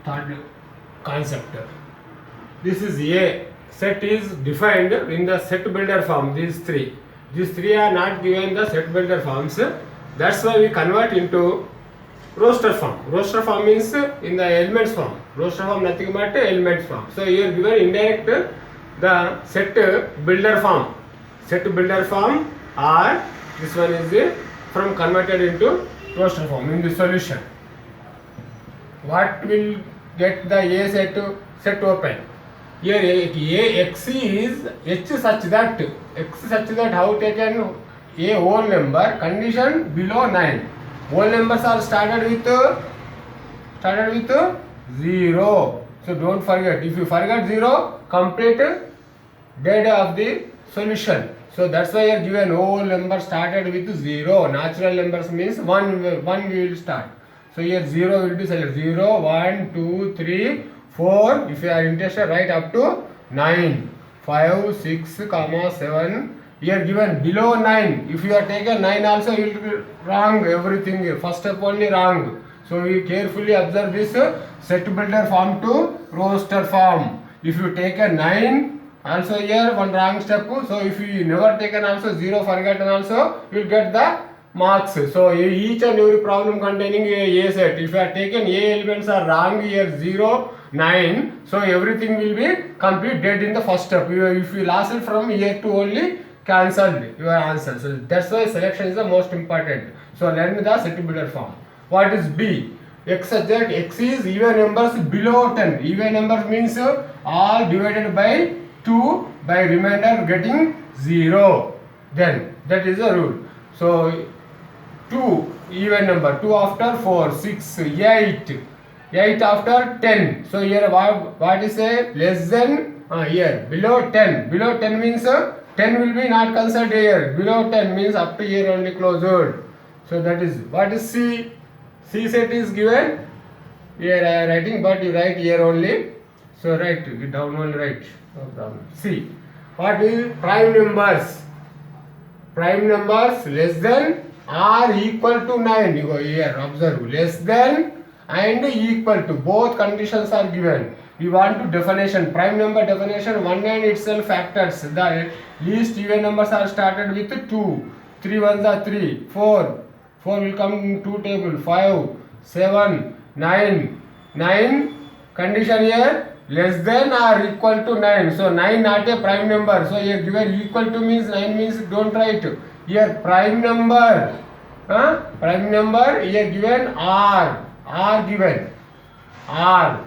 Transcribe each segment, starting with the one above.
third concept. This is A. Set is defined in the set builder form. These three are not given the set builder forms. That's why we convert into roster form. Roster form means in the elements form. Roster form nothing but elements form. So here given indirect the set builder form. Set builder form, or this one is from converted into roster form in the solution. What will get the A set open? Here x is h such that how taken a whole number, condition below 9. Whole numbers are started with 0. So don't forget. If you forget 0, complete dead of the solution. So that's why you are given whole number started with 0. Natural numbers means 1 we will start. So here 0 will be selected. 0, 1, 2, 3, 4. If you are interested, write up to 9. 5, 6, 7. Here given below 9. If you are taken 9 also, you will be wrong. Everything first step only wrong. So you carefully observe this set builder form to roster form. If you take a 9, also here one wrong step. So if you never taken also 0 forgotten also, you will get the marks. So each and every problem containing a set. If you are taken A elements are wrong here 0, 9. So everything will be complete dead in the first step. If you lost it from here to only, cancelled your answer. So that's why selection is the most important. So learn the set builder form. What is B? X such that x is even numbers below 10. Even numbers means all divided by 2 by remainder getting 0. Then that is the rule. So 2 even number, 2 after 4, 6, 8. 8 after 10. So here what is a less than here below 10. Below 10 means 10 will be not considered here. Below 10 means up to here only closed. So that is what is C. C set is given. Here I am writing, but you write here only. So write down only write. No problem. C. What is prime numbers? Prime numbers less than or equal to 9. You go here. Observe less than and equal to. Both conditions are given. We want to definition. Prime number definition 1 and itself factors. The least even numbers are started with 2. 3 ones are 3. 4. 4 will come in 2 table. 5. 7. 9. 9. Condition here less than or equal to 9. So 9 not a prime number. So here given equal to means 9 means don't write. Here prime number. Prime number here given R. R given. R.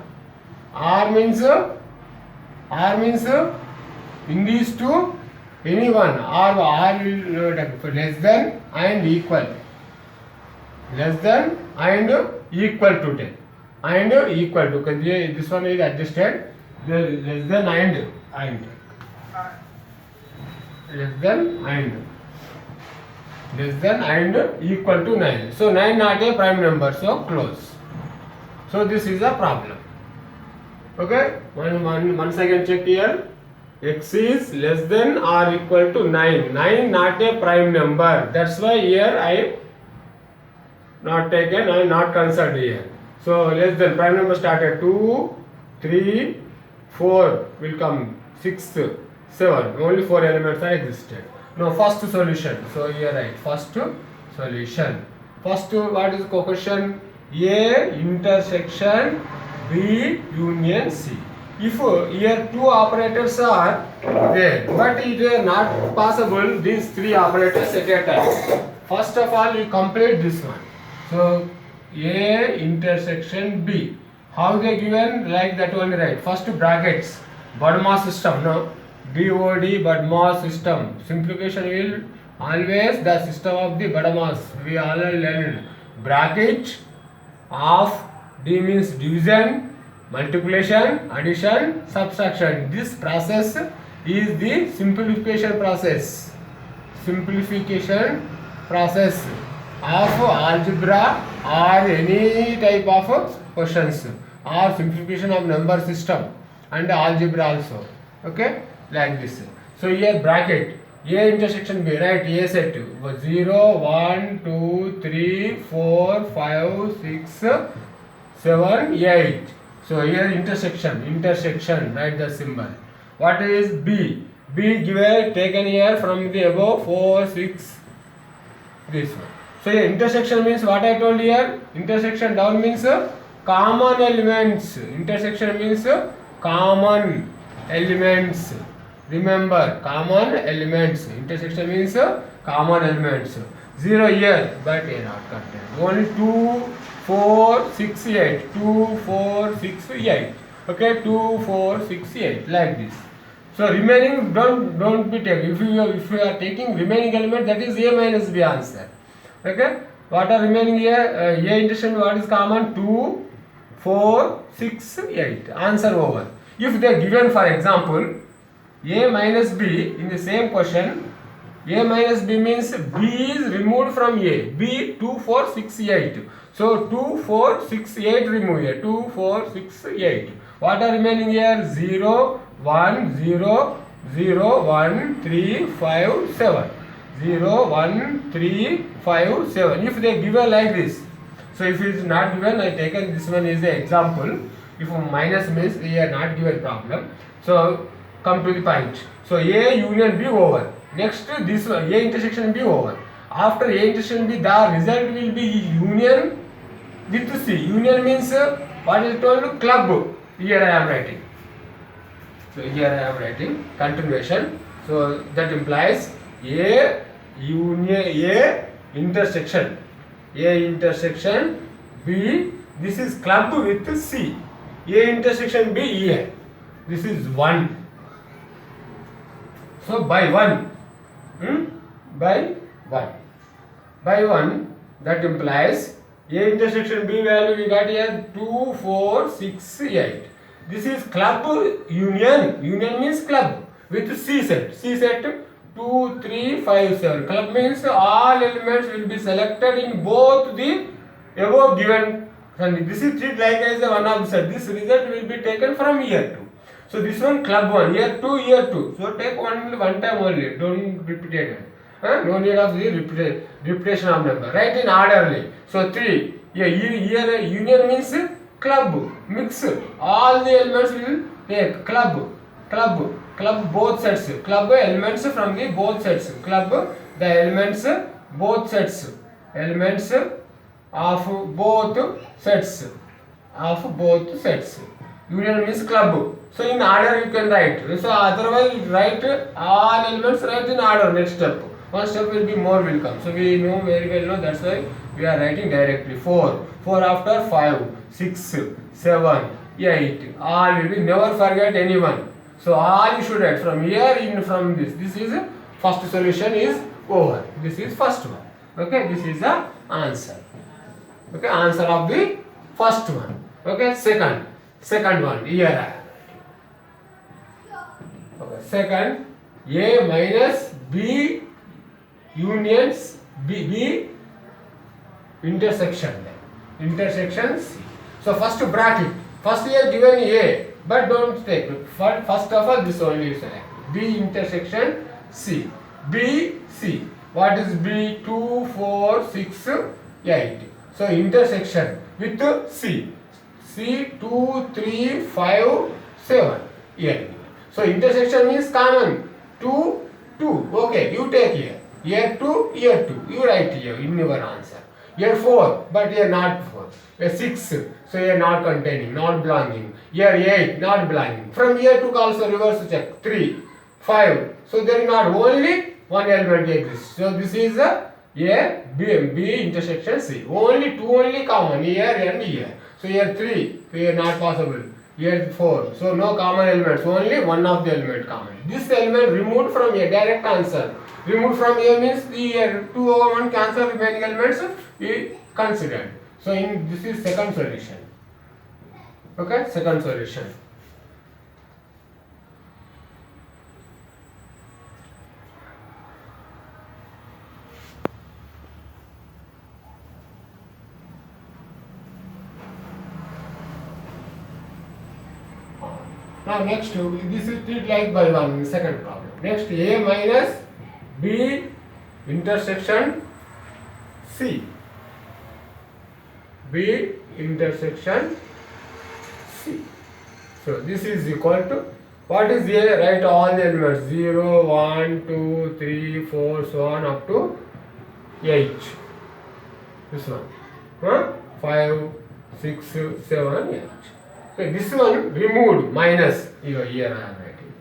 R means in these two any one. R will less than and equal. Less than and equal to 10. And equal to. This one is adjusted. Less than and. Less than and. Less than and equal to 9. So 9 not a prime number. So close. So this is a problem. Okay. Once again check here. X is less than or equal to 9. 9 not a prime number. That's why here I not taken. I not considered here. So less than prime number started 2, 3, 4 will come 6, 7. Only 4 elements are existed. Now first solution. So here write first solution. First what is the question? A intersection B union C. If here two operators are there, but it is not possible these three operators at a time. First of all, you complete this one. So A intersection B. How they given? Like that only right. First brackets. Bodmas system. No. BOD Bodmas system. Simplification will always the system of the Bodmas. We already learned. Bracket of D means division, multiplication, addition, subtraction. This process is the simplification process. Simplification process of algebra or any type of questions or simplification of number system and algebra also. Okay, like this. So here bracket A intersection B, right? A set 0, 1, 2, 3, 4, 5, 6, 7, 8. So here intersection, write the symbol. What is B? B given taken here from the above 4, 6, this one. So here intersection means what I told here. Intersection down means common elements. Intersection means common elements. Remember, common elements. Intersection means common elements. 0 here, but here not contained. Only 2, 4, 6, 8. 2, 4, 6, 8. Okay, 2, 4, 6, 8. Like this. So remaining don't be taken. If you are taking remaining element, that is A minus B answer. Okay. What are remaining here? A intersection what is common? 2, 4, 6, 8. Answer over. If they are given, for example, A minus B in the same question, A minus B means B is removed from A. B 2, 4, 6, 8. So 2, 4, 6, 8 remove here. 2, 4, 6, 8. What are remaining here? 0, 1, 0, 0, 1, 3, 5, 7. 0, 1, 3, 5, 7. If they given like this. So if it is not given, I taken this one as an example. If minus means we are not given problem. So come to the point. So A union B over. Next this one A intersection B over. After A intersection B, the result will be union with C. Union means what is told? Club. Here I am writing. So here I am writing continuation. So that implies A union A intersection. A intersection B. This is club with C. A intersection B here. This is 1. So by 1. By 1. By 1, that implies A intersection B value we got here 2, 4, 6, 8. This is club union. Union means club with C set. C set 2, 3, 5, 7. Club means all elements will be selected in both the above given. And this is treated like as one of the set. This result will be taken from here 2. So this one club 1, here 2, here 2. So take one time only. Don't repeat it. No need of the repetition of number. Write in orderly. So 3. Here union means club. Mix. All the elements will take club both sets. Club elements from the both sets. Club the elements both sets. Elements of both sets. Of both sets. Union means club. So in order you can write. So otherwise write all elements right in order. Next step. One step will be more will come. So we know very well. That's why we are writing directly. 4. 4 after 5, 6, 7, 8. All will be, never forget anyone. So all you should write from here in from this. This is first solution is over. This is first one. Okay. This is the answer. Okay. Answer of the first one. Okay. Second one here. Okay. Second, A minus B unions B intersection C. So first bracket. First here given A, but don't take. First of all this only you select. B intersection C. B C. What is B? 2, 4, 6, 8. So intersection with C. C 2, 3, 5, 7. Here. So intersection means common. 2, 2. Okay, you take here. Here 2, here 2. You write here in your answer. Here 4, but here not 4. Here 6, so here not containing, not belonging. Here 8, not belonging. From here to also reverse check. 3, 5. So there is not only one element exists. So this is a B intersection C. Only two only common here and here. So here 3, so here not possible. Here 4. So no common elements. Only one of the element common. This element removed from here. Direct answer. Removed from here means the 2 over 1 cancel remaining elements we considered. So this is second solution. Okay, second solution. Now next, this is treated like by one second problem. Next, A minus B intersection C. B intersection C. So this is equal to, what is A? Write all the elements 0, 1, 2, 3, 4, so on up to 8. This one. 5, 6, 7, 8. Okay, this one removed minus. Here I am writing.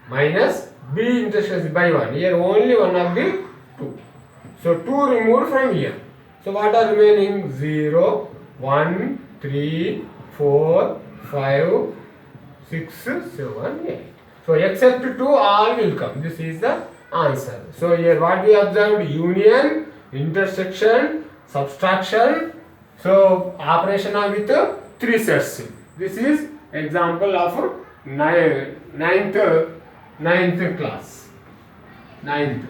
Minus B intersection by 1. Here only one of the 2. So 2 removed from here. So what are remaining? 0, 1, 3, 4, 5, 6, 7, 8. So except 2 all will come. This is the answer. So here what we observed? Union, intersection, subtraction. So operation with 3 sets. This is example of ninth class. Ninth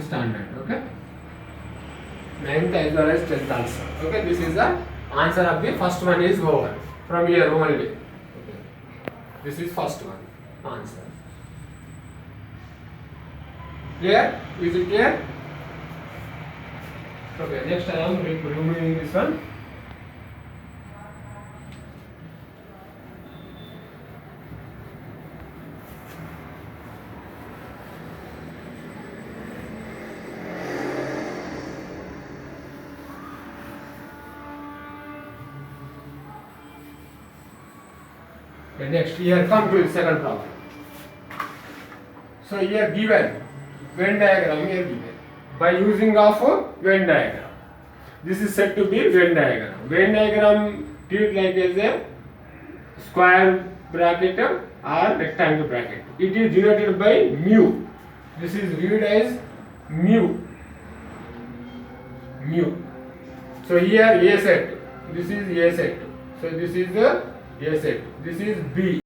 standard. Okay. 9th as well as 10th also. Okay, this is the answer of the first one is over. From here only. Okay. This is first one. Answer. Clear? Is it clear? Okay, next I am removing this one. Okay, next here come to the second problem. So here given Venn diagram here given by using of Venn diagram. This is said to be Venn diagram. Venn diagram treat like as a square bracket or rectangle bracket. It is denoted by mu. This is read as mu. So here A set. This is A set. So this is the A set. This is B.